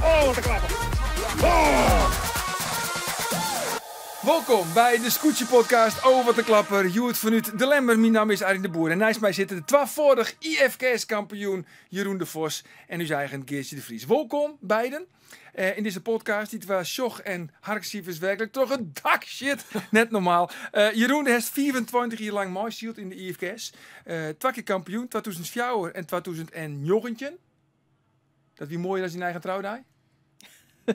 Oh, te klappen. Oh. Welkom bij de Scootje podcast over de klapper. Joert vanuit de Lemmer, mijn naam is Arjen de Boer. En naast mij zitten de tweevoudig IFKS-kampioen Jeroen de Vos en uw eigen Geertje de Vries. Welkom beiden. In deze podcast, die was Sjoch en Harksievers werkelijk toch een dak shit. Net normaal. Jeroen heeft 24 jaar lang meegespeeld in de IFKS. 2 keer kampioen, 2004 en 2009. Dat wie mooier dan zijn eigen trouwdij?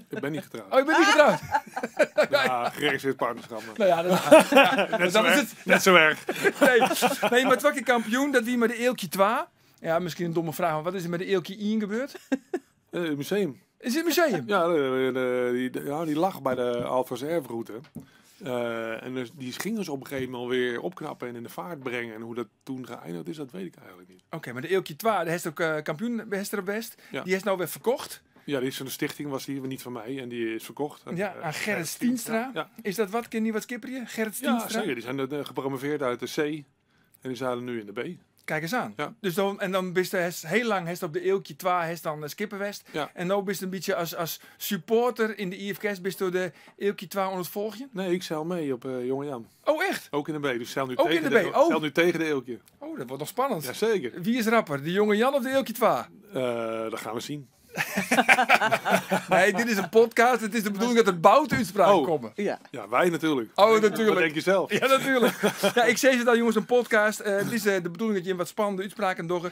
Ik ben niet getrouwd. Oh, je bent niet getrouwd? Ja, geregistreerd partnerschap. Nou ja, Net zo erg. Nee, maar 2 keer kampioen, dat wie met de Eelkje 2. Ja, misschien een domme vraag, maar wat is er met de Eelkje 1 gebeurd? Het museum. Is het museum? Ja, die lag bij de Alphas Erfroute. En dus, die gingen dus op een gegeven moment weer opknappen en in de vaart brengen. En hoe dat toen geëindigd is, dat weet ik eigenlijk niet. Oké, maar de Eelkje 2, de heeft ook kampioen op West. Ja. Die is nou weer verkocht. Ja, die is van de stichting, was die niet van mij. En die is verkocht. Ja, aan Gerrit Stienstra. Ja. Is dat wat? Ken je niet wat skipperje? Gerrit Stienstra? Ja, zeker. Die zijn gepromoveerd uit de C. En die zaten nu in de B. Kijk eens aan. Ja. Dus dan bist je heel lang op de Eelkje 2 dan Skipperwest. Ja. En nu bist je een beetje als supporter in de IFKS bist door de Eelkje 2 onder het volgje. Nee, ik zeil mee op Jonge Jan. Oh, echt? Ook in de B. Dus zeil nu, Ook tegen, in de B? Oh. zeil nu tegen de Eelkje. Oh, dat wordt nog spannend. Jazeker. Wie is rapper? De jonge Jan of de Eelkje 2? Dat gaan we zien. Nee, dit is een podcast. Het is de bedoeling dat er buitenuitspraken komen. Ja. Ja, wij natuurlijk. Oh, Wat natuurlijk. denk je zelf? Ja, natuurlijk. Ja, ik zei ze dan, jongens, een podcast. Het is de bedoeling dat je een wat spannende uitspraken doet.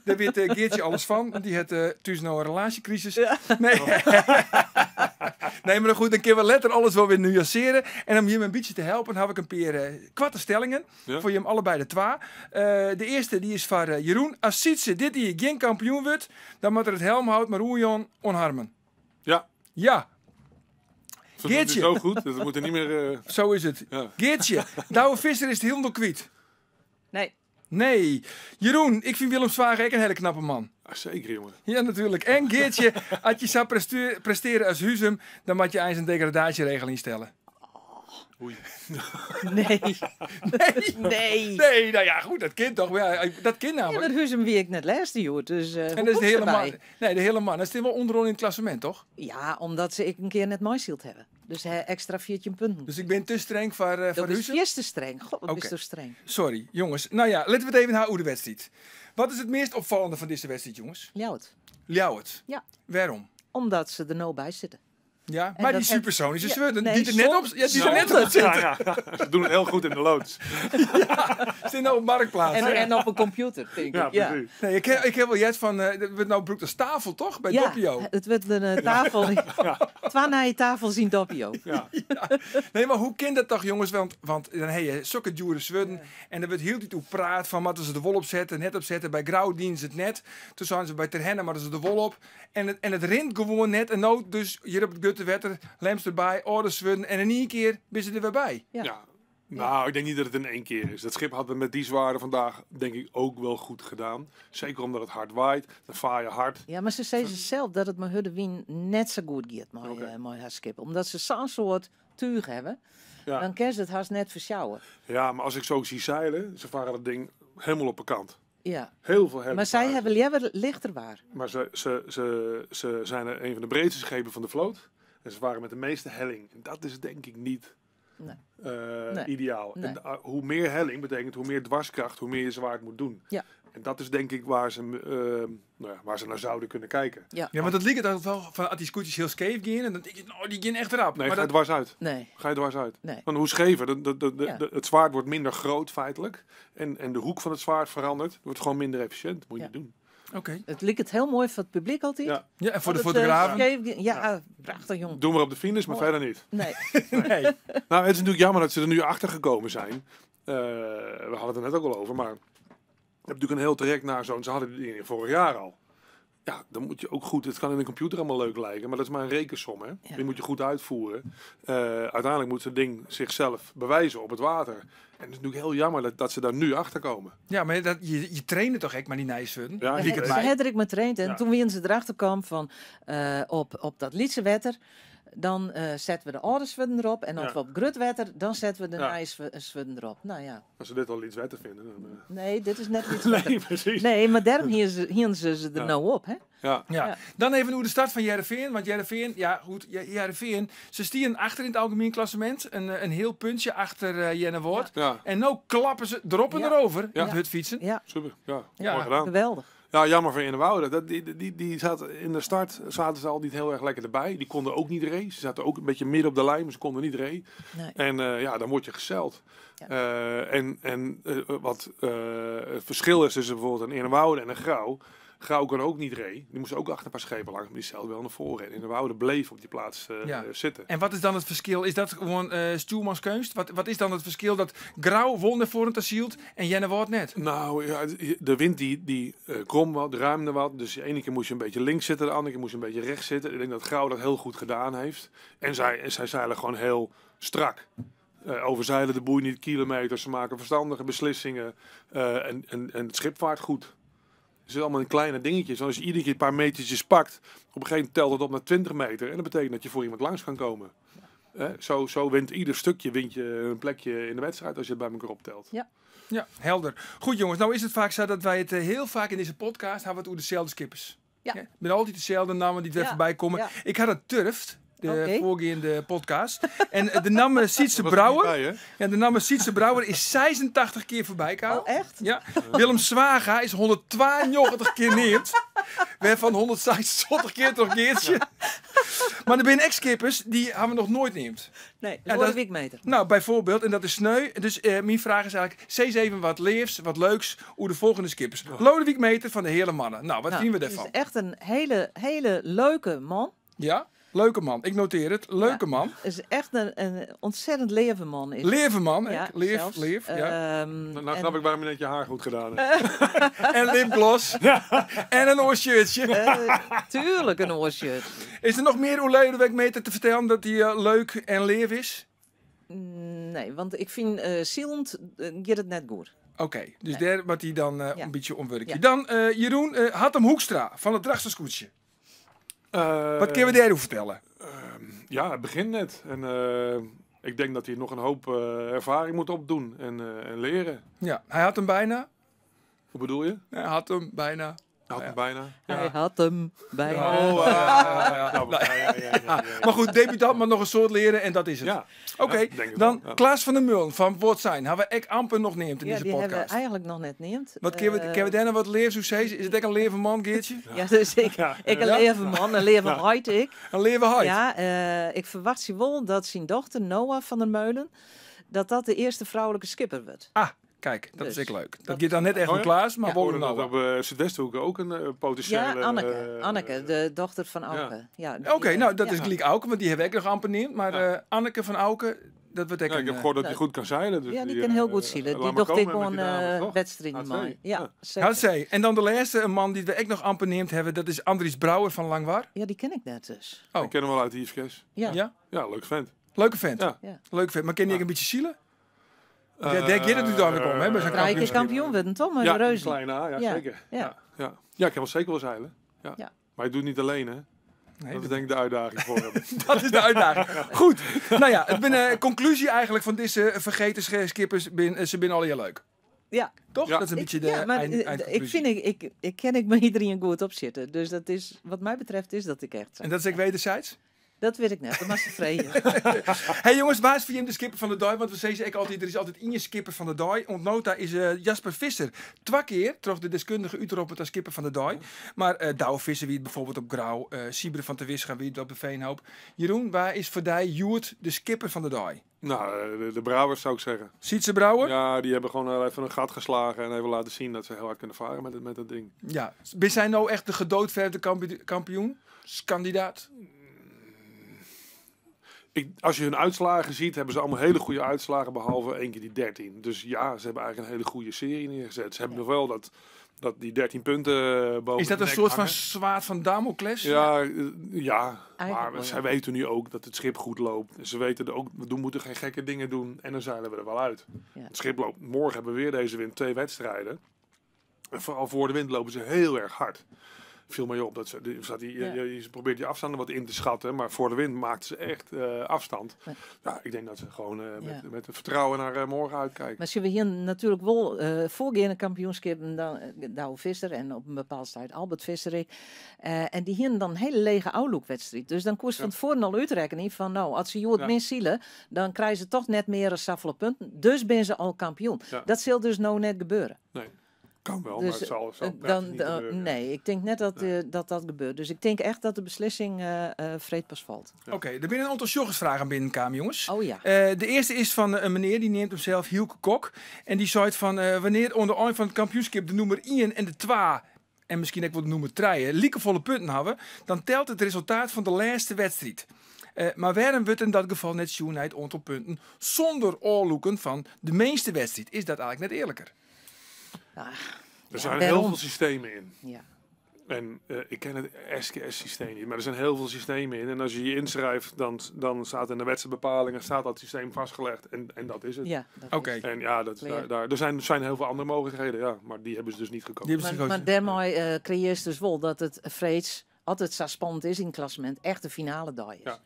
Daar weet Geertje alles van. Want die heeft tussen nou een relatiecrisis. Ja. Nee. Nee, maar goed, dan kunnen we letter alles wel weer nuanceren. En om je me een beetje te helpen, heb ik een paar kwarte stellingen. Ja. Voor je hem allebei de 2. De eerste die is van Jeroen. Als Sietse dit hier geen kampioen wordt, dan moet er het helm houden, maar Oejon onharmen. Ja. Ja. Ze doen het Geertje. zo goed, dat we moeten niet meer... Zo is het. Ja. Geertje, Douwe Visser is het helemaal kwijt. Nee. Nee. Jeroen, ik vind Willem Zwager ook een hele knappe man. Ah, zeker, jongen. Ja, natuurlijk. En Geertje, als je zou presteren als Huzum, dan moet je eens een degradatieregel instellen. Oei. Nee. Nee. Nee. Nee, nou ja, goed, dat kind toch. Ja, dat kind Ja, namelijk. maar Huzum wie ik net laatste joh. Dus En dat is de hele man. Nee, de hele man. Dat is wel onderaan in het klassement, toch? Ja, omdat ze ik een keer net meegespeeld hebben. Dus extra 14 punten. Dus ik ben te streng voor dat is Huzum. eerst te streng. God, wat Oké. is zo streng. Sorry, jongens. Nou ja, laten we het even naar de wedstrijd. Wat is het meest opvallende van deze wedstrijd, jongens? Ljouwt. Ljouwert. Ja. Waarom? Omdat ze er nou bij zitten. Ja, En maar dat die supersonische ja, zwurden, nee, die er net op, ja, die er net op zitten. Ja, ja. Ze doen het heel goed in de loods. Ze zijn nou op marktplaats. En op een computer, denk Ja, ik. Ja. precies. Nee, ik heb wel jet van, het wordt nou broek als tafel, toch? Bij Ja, Doppio. het werd een tafel. Twa naar je tafel zien Doppio. Ja. Nee, maar hoe kind dat toch, jongens? Want dan heb je zulke dure zwurden. En er wordt heel dit hoe praat van, moeten ze de wol opzetten, net opzetten. Bij Grauw dienen ze het net. Toen zijn ze bij Terhennen, maar ze de wol op. En het rint gewoon net. En nou, dus hier op het Guttewetter, lemst erbij, orders zwurden. En in één keer ben ze er weer bij. Ja. Ja. Nou, ik denk niet dat het in één keer is. Dat schip hadden we met die zwaarden vandaag, denk ik, ook wel goed gedaan. Zeker omdat het hard waait. Dan vaar je hard. Ja, maar ze zei zelf dat het met Huddewien net zo goed gaat met, Oké. met haar skip. Omdat ze zo'n soort tuig hebben, Ja. dan kan ze het haast net versjouwen. Ja, maar als ik zo zie zeilen, ze varen dat ding helemaal op een kant. Ja. Heel veel hebben. Maar zij hebben liever lichter waar. Maar ze zijn een van de breedste schepen van de vloot. En ze waren met de meeste helling. En dat is denk ik niet Nee. Nee. ideaal. Nee. En, hoe meer helling betekent hoe meer dwarskracht, hoe meer je zwaard moet doen. Ja. En dat is denk ik waar ze naar zouden kunnen kijken. Ja. Ja, maar dat liep het altijd wel van als die scootjes heel scheef gaan. En dan denk je, nou, die gaan echt erop. Nee, maar ga je dat, dwars uit. Nee. Ga je dwars uit. Nee. Want hoe schever, Ja. het zwaard wordt minder groot feitelijk. En de hoek van het zwaard verandert. Het wordt gewoon minder efficiënt. Moet je Ja. niet doen. Oké. Het liep het heel mooi voor het publiek altijd. Ja. Ja, en voor de Want het, fotografen. ja, prachtig jong. Doe maar op de finish, maar Mooi. verder niet. Nee. Nee. Nou, het is natuurlijk jammer dat ze er nu achter gekomen zijn. We hadden het er net ook al over, maar je hebt natuurlijk een heel traject naar zo'n. Ze hadden die vorig jaar al. Ja, dan moet je ook goed. Het kan in een computer allemaal leuk lijken, maar dat is maar een rekensom, hè? Ja. Die moet je goed uitvoeren. Uiteindelijk moet zo'n ding zichzelf bewijzen op het water. En het is natuurlijk heel jammer dat ze daar nu achter komen. Ja, maar je trainde toch echt maar die nijsvudden? Ja, Liek het Ze mij. had ik me traind en Ja. toen wien ze erachter kwam van op dat Lietse wetter. Dan zetten we de oude zwedden erop. En als Ja. we op grutwetter, dan zetten we de Ja. nieuwe zwedden erop. Nou ja, Als ze dit al iets wetter vinden. Dan, nee, dit is net iets nee, wetter. precies. Nee, maar daarom hielden ze er Ja. nou op, hè? Ja. Ja. Ja. Dan even hoe de start van Heerenveen. Want Heerenveen, ja goed, Heerenveen, ze stieren achter in het algemeen klassement. Een heel puntje achter Jenne Woord. Ja, En nu klappen ze erop en Ja. erover Ja. in het fietsen. Ja, super. Ja, Ja, mooi gedaan. geweldig. Ja, jammer voor Innewouden. Die zat in de start zaten ze al niet heel erg lekker erbij. Die konden ook niet race. Ze zaten ook een beetje midden op de lijn, maar ze konden niet race. Nee. En ja, dan word je gezeld. Ja. Wat het verschil is tussen bijvoorbeeld een Innewouden en een Grauw. Grauw kon ook niet race. Die moesten ook achter een paar schepen langs, maar die stelde wel naar voren. En Innewouden bleef op die plaats zitten. En wat is dan het verschil? Is dat gewoon stuurmanskunst? Wat is dan het verschil dat Grauw won ervoor het asielt en Jenne Woord net? Nou, ja, de wind die krom wat, ruimde wat. Dus de ene keer moest je een beetje links zitten, de andere keer moest je een beetje rechts zitten. Ik denk dat Grauw dat heel goed gedaan heeft. En zij zeilen gewoon heel strak. Overzeilen de boei niet kilometers, ze maken verstandige beslissingen. En het schip vaart goed. Het is allemaal in kleine dingetjes. Als je iedere keer een paar metertjes pakt, op een gegeven moment telt het op naar 20 meter. En dat betekent dat je voor iemand langs kan komen. Zo wint ieder stukje wint je een plekje in de wedstrijd als je het bij elkaar optelt. Ja, helder. Goed jongens, nou is het vaak zo dat wij het heel vaak in deze podcast hebben we het over dezelfde skippers. Ja. Het zijn altijd dezelfde namen die er Ja, voorbij komen. ja. Ik had het turfd, de Oké. voorgaande podcast. En de naam Sietse Dat was er niet Brouwer. bij, hè? Ja, de naam Sietse Brouwer is 86 keer voorbij gekomen. Oh, echt? Ja, Willem Zwaga is 192 keer neemt. We hebben van 160 keer toch Geertje. Maar er zijn ex-skippers die hebben we nog nooit neemt. Nee, Ja, dat is dat- een weekmeter. Nou, bijvoorbeeld, en dat is sneu. Dus mijn vraag is eigenlijk, steeds even wat leefs, wat leuks, hoe de volgende skippers. Lodewijk Meter van de hele mannen. Nou, wat Nou, vinden we het daarvan? is echt een hele leuke man. Ja, leuke man. Ik noteer het. Leuke Ja. man. Het is echt een ontzettend leven man. Is. Levenman. Ja, Leef, zelfs. leef. Ja. Nou En- snap ik waarom je net je haar goed gedaan hebt. En lipgloss. En een oorshirtje. tuurlijk een oorshirt. Is er nog meer hoe Lodewijk Meter te vertellen dat hij leuk en leef is? Nee, want ik vind zielend gaat het net goed. Oké, dus Nee. daar wordt hij dan Ja. een beetje omwerkje. Ja. Dan Jeroen Hattem Hoekstra van het Drachterskoetsje. Wat kunnen we daarover vertellen? Ja, het begint net. En ik denk dat hij nog een hoop ervaring moet opdoen en leren. Ja, hij had hem bijna. Hoe bedoel je? Hij had hem bijna. Had Ja. hem bijna. Hij had hem bij Oh, ja. nou, ja. Maar goed, debutant maar nog een soort leren en dat is het. Ja. Oké, Ja, denk het dan wel, ja. Klaas van der Mullen van Woord Zijn. Hebben we echt amper nog neemt in Ja, deze die hebben we podcast. eigenlijk nog net neemt. Wat kunnen we daar nou wat leren? Hoe zei ze? Is het echt een leven man, Geertje? Ja, dus ik Ja. een Ja. leven man, een leven huid ik. Een leven hard. Ja, ik verwacht ze wel dat zijn dochter Noah van der Meulen, dat de eerste vrouwelijke skipper wordt. Ah, kijk, dat Dus, is echt leuk. Dat dat- gaat dan net echt Oh van ja? Klaas, maar Ja. Ik worden hoorde nou dat wel. op Zuidwesthoek ook een potentiële... Ja, Anneke, de dochter van Auke. Ja. Oké, nou dat ja. is gelijk Auke, want die hebben ik nog amper neemt. Maar Ja. Anneke van Auke, dat wordt echt Ja, ik een... heb gehoord dat hij nou, goed kan zeilen. Dus Ja, die kan heel goed zielen. Die docht ik gewoon wedstrijden H2, mee. Ja, ja. zeker. Had zij. En dan de laatste, een man die we echt nog amper neemt hebben, dat is Andries Brouwer van Langwaar. Ja, die ken ik net dus. Oh. Ik ken hem wel uit de IFK's. Ja. Ja? Ja, leuk vent. Leuke vent. Ja. Ja. Leuke vent. Maar ken je ook een beetje zielen? Daar Eh, gaat het nu dan weer om, hè? Bij zo'n 3 keer kampioenschap. kampioen worden, toch? Maar Ja, de die reuzen. kleine A, ja, Ja. zeker. Ja. Ja. Ja, ik kan wel zeker wel zeilen. Ja. Ja. Maar je doet het niet alleen, hè? Nee, Dat is denk ik de uitdaging voor hem. dat is de uitdaging. Goed. Nou ja, het ben een conclusie eigenlijk van deze vergeten skippers. Ze zijn al heel leuk. Ja. Toch? Ja. Dat is een beetje de Ja, maar ik eindconclusie. vind, ik ken ik me iedereen goed op zitten. Dus dat is, wat mij betreft, is dat ik echt zo. En dat is ook wederzijds? Dat weet ik net, dat was tevreden. Hey jongens, waar is voor jullie de skipper van de dag? Want we zeggen ook altijd, er is altijd in je skipper van de dag. Ontnota is Jasper Visser. 2 keer trok de deskundige uitroepen als skipper van de dag. Maar Douwe Visser wie het bijvoorbeeld op Grauw. Siebre van de Wisga wie het op de Veenhoop. Jeroen, waar is voor die Joert de skipper van de dag? Nou, de Brouwers zou ik zeggen. Sietse Brouwer? Ja, die hebben gewoon even een gat geslagen en even laten zien dat ze heel hard kunnen varen met dat ding. Ja. Ben zij nou echt de gedoodverfde kampioen? Kandidaat? Als je hun uitslagen ziet, hebben ze allemaal hele goede uitslagen, behalve één keer die 13. Dus ja, ze hebben eigenlijk een hele goede serie neergezet. Ze hebben nog wel dat die 13 punten boven Is dat de een nek soort van hangen. zwaard van Damocles? Ja, Eigenlijk wel, maar zij ja. weten nu ook dat het schip goed loopt. Ze weten ook, we moeten geen gekke dingen doen en dan zeilen we er wel uit. Ja. Het schip loopt, morgen hebben we weer deze wind 2 wedstrijden. En vooral voor de wind lopen ze heel erg hard. viel mij op. Dat ze probeert die afstanden wat in te schatten. Maar voor de wind maakt ze echt afstand. Maar- Ja, ik denk dat ze gewoon met vertrouwen naar morgen uitkijken. Maar zien we hier natuurlijk wel voorgaande kampioenschappen, dan Douwe Visser en op een bepaald tijd Albert Visserik. En die hier dan een hele lege outlook-wedstrijd. Dus dan koers van tevoren al uitrekenen van nou, als ze je het minst zielen, dan krijgen ze toch net meer dan zoveel punten. Dus ben ze al kampioen. Ja. Dat zal dus nou net gebeuren. Nee, kan wel, Dus, maar het zal niet gebeuren. nee, ik denk net dat gebeurt. Dus ik denk echt dat de beslissing vreed pas valt. Ja. Oké, er binnen een aantal joggersvragen binnenkwamen, jongens. Oh ja. De eerste is van een meneer, die neemt hem zelf Hielke Kok. En die zei van, wanneer onder eind van het kampioenschap de nummer 1 en de 2... en misschien ook wel de nummer 3 liekevolle punten hebben, dan telt het resultaat van de laatste wedstrijd. Maar waarom wordt in dat geval net zien naar het aantal punten zonder oorloeken van de meeste wedstrijd? Is dat eigenlijk net eerlijker? Er zijn waarom? heel veel systemen in. Ja. En ik ken het SKS-systeem niet, maar er zijn heel veel systemen in. En als je je inschrijft, dan staat in de wedstrijdbepalingen staat dat systeem vastgelegd. En dat is het. Ja, dat Oké. is- En ja, Clear. er zijn heel veel andere mogelijkheden, ja. Maar die hebben ze dus niet gekozen. Die hebben ze Maar gekozen. daarmee creëer je dus wel dat het vreeds altijd zo spannend is in het klassement. Echt de finale dag is. Ja.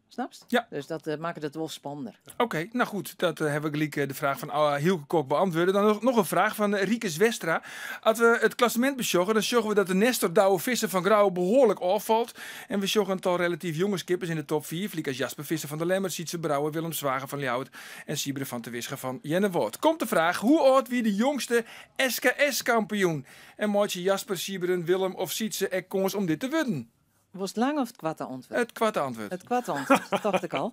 Snapst? Ja. Dus dat maakt het wel spannender. Oké, nou goed, dat hebben we gelijk de vraag van Hielke Kok beantwoorden. Dan nog een vraag van Riekes Westra. Als we het klassement besjoggen, dan sjoggen we dat de Nestor Douwe Visser van Grauw behoorlijk afvalt. En we sjoggen een tal relatief jonge skippers in de top 4. Vliek als Jasper Visser van der Lemmer, Sietse Brouwer, Willem Zwager van Ljouwert en Siebre van te Wisgen van Jennewoord. Komt de vraag, hoe oud wie de jongste SKS-kampioen? En maatje Jasper, Siebren, Willem of Sietse er kans om dit te winnen? Was het lang of het kwarte antwoord? Het kwarte antwoord. Het kwarte antwoord, dat dacht ik al.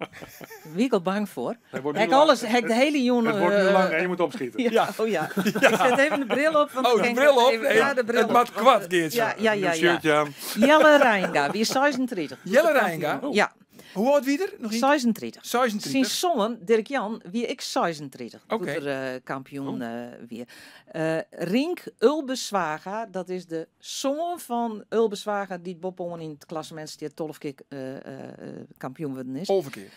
Wie ik al bang voor. Het wordt nu Hek lang- alles, hek de hele jongen. Het wordt nu lang en je moet opschieten. Ja, oh ja. Ik zet even de bril op. Want Oh, dan de kan ik bril dat op? even- Nee, ja, de bril het op. maakt kwad, Geertje. Ja, ja, ja. Een ja. shirtje aan. Jelle Reinga, wie is 36. Jelle Reinga? Ja, Hoe oud wie er? Nog iets? 36. 36. Sinds zongen, Dirk Jan, wie ik 36. Oké. Doet er kampioen weer. Rink Ulbeswaga, dat is de zoon van Ulbeswaga die Boppon in het klassement die 12 keer kampioen worden is. Overkeer.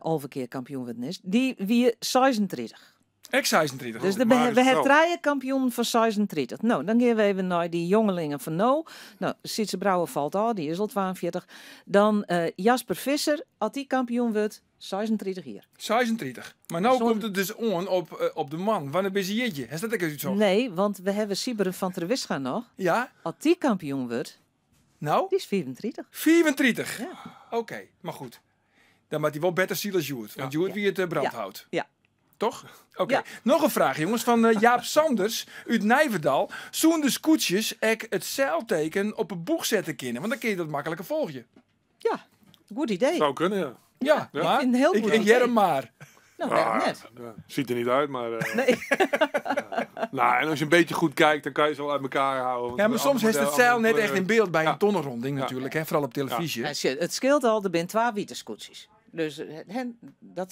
11 keer kampioen worden is. Die wie 36. Ex-36. Dus maar we is hebben het wel. 3 kampioen van 36. Nou, dan gaan we even naar die jongelingen van nou. Nou, Sietse Brouwer valt al, die is al 42. Dan Jasper Visser, als die kampioen wordt, 36 hier. 36. Maar nou Zo'n- komt het dus on op de man. Wanneer ben je jeetje? Is dat ook eens zo? Nee, want we hebben Siebre van ter Wisga nog. Ja? Als die kampioen wordt, Nou? die is 34. 34. Ja. Oké, maar goed. Dan maakt hij wel beter ziel als Joert. Want Joert Ja. wie het brandhout. Ja. Toch? Oké. Ja. Nog een vraag, jongens, van Jaap Sanders uit Nijverdal. Zoen de scootjes ek het zeilteken op een boeg zetten kunnen? Want dan kun je dat makkelijker volgen. Ja, goed idee. Zou kunnen, ja. Ja, Ja. maar Ik vind het een heel goed ik idee. jer hem maar. Nou, Ah, net. ja, ziet er niet uit, maar... Nee. Nou, en als je een beetje goed kijkt, dan kan je ze wel uit elkaar houden. Want Ja, maar soms is het zeil net echt in beeld bij Ja. een tonnenronding Ja. natuurlijk. Hè? Vooral op televisie. Ja, het scheelt al, er zijn 2 witte scootjes. Dus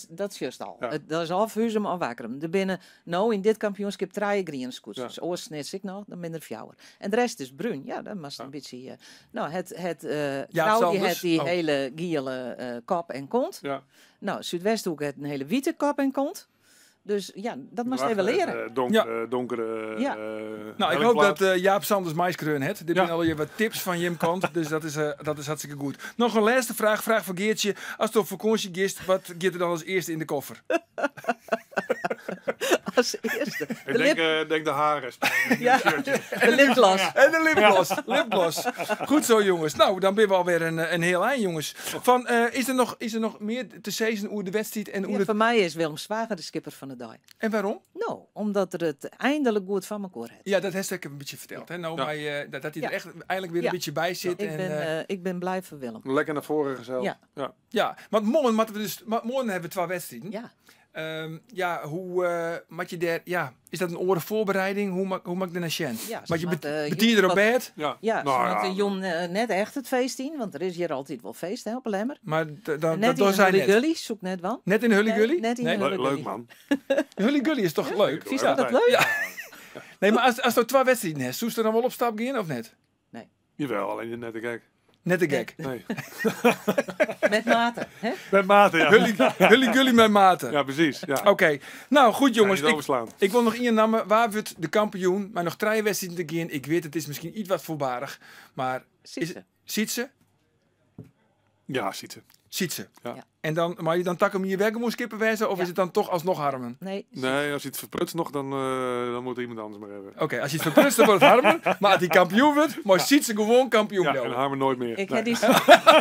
dat is juist al. Ja. Dat is al Huzum of Wakkerum. Er binnen, nou in dit kampioenschap 3 green scootjes. Ja. Oors net ik nog, dan minder fjouwer. En de rest is bruin. Ja, dat was een beetje... nou, het vrouw die Sanders. heeft die Oh. hele giele kop en kont. Ja. Nou, Zuidwesthoek heeft een hele witte kop en kont. Dus ja, dat moest even leren. Donkere... Ja. Nou, ik hoop dat Jaap Sanders maiskreun heeft. Dit zijn alweer wat tips van Jim kant, dus dat is hartstikke goed. Nog een laatste vraag van Geertje. Als het op vakantie gist, wat gaat er dan als eerste in de koffer? Als eerste. Ik denk de haren. Ja, de lipglas. En de lipgloss. Lipgloss. Goed zo, jongens. Nou, dan ben we alweer een heel eind, jongens. Van, is er nog meer te zeggen over de wedstrijd en hoe Ja, het... voor mij is Willem Zwager de skipper van de dag. En waarom? Nou, omdat er het eindelijk goed van elkaar heeft. Ja, dat heeft ik een beetje verteld. Hè? Nou, Ja. maar, dat hij er Ja. echt eindelijk weer Ja. een beetje bij zit. Ik ben blij voor Willem. Lekker naar voren gezeld. Ja. Ja, want morgen hebben we 2 wedstrijden. Ja, Hoe maak je daar... Ja, is dat een orenvoorbereiding? Hoe maak je de naar Sjen? Ja, Maak je zodat, betier er op wat- bed? Ja. ja, Nou, zodat ja. de Jon net echt het feest in, want er is hier altijd wel feest hè, op Lemmer. Maar dat Net in zijn de net. Gully, zoek net wel. Net in de Hully Nee, Gully? net in Nee, de Hully Leuk Gully. man. de Hully Gully is toch leuk? Vies Ja. dat leuk? Ja. Nee, maar als er 2 wedstrijden is, zoest er dan wel op stap gaan of net? Jawel, alleen net te gek. Net een gek. Nee. Met mate. Hè? Met mate, ja. Hully met maten. Ja, precies. Ja. Oké, nou goed jongens. Niet overslaan. Ik wil nog één namen. Waar wordt de kampioen? Maar nog 3 wedstrijden te gaan. Ik weet, het is misschien iets wat voorbarig. Maar Sietse. Ja, ziet ze. Sietse. Ja. Ja. En dan, maar je dan tak hem hier weg moest kippen wezen? Of Ja. is het dan toch alsnog Harmen? Nee. Nee, als je het verprutst nog, dan moet er iemand anders maar hebben. Oké, als je het verprutst, dan wordt het Harmen. Maar als hij kampioen wordt, maar Sietse gewoon kampioen Ja, blijven. en Harmen nooit meer. Ik Nee. heb die,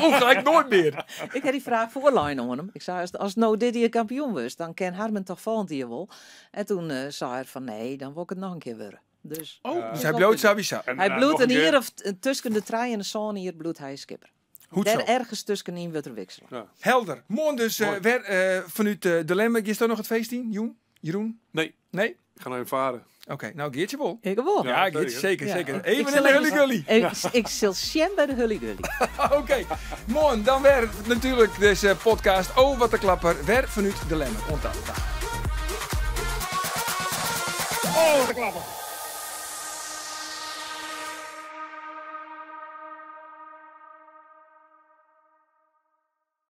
Oh, gelijk nooit meer. ik heb die vraag voorlijn aan hem. Ik zei, als nou dit hier kampioen was, dan kan Harmen toch volgend jaar wel. En toen zei hij van, nee, dan wil ik het nog een keer worden. Dus, Oh, dus hij bloot sowieso. En, hij nog bloedt een een keer. hier of tussen de 3 en de zon hier bloedt hij skipper. Goed zo. Daar ergens tussenin wordt er wisselen. Ja. Helder. Morgen dus weer vanuit de Lemmer. Is er nog het feest in, Jeroen? Nee, Nee? ik ga naar je vader. Oké, nou Geertje wel. Ik wel. Ja, zeker. zeker, Ja. zeker. Ik Even in zal de even Hully Gully. Ik zal Sjem bij de Hully Gully. Oké, morgen dan weer natuurlijk deze podcast over wat de klapper. Weer vanuit de Lemmer. Onthoud. Oh, de klapper.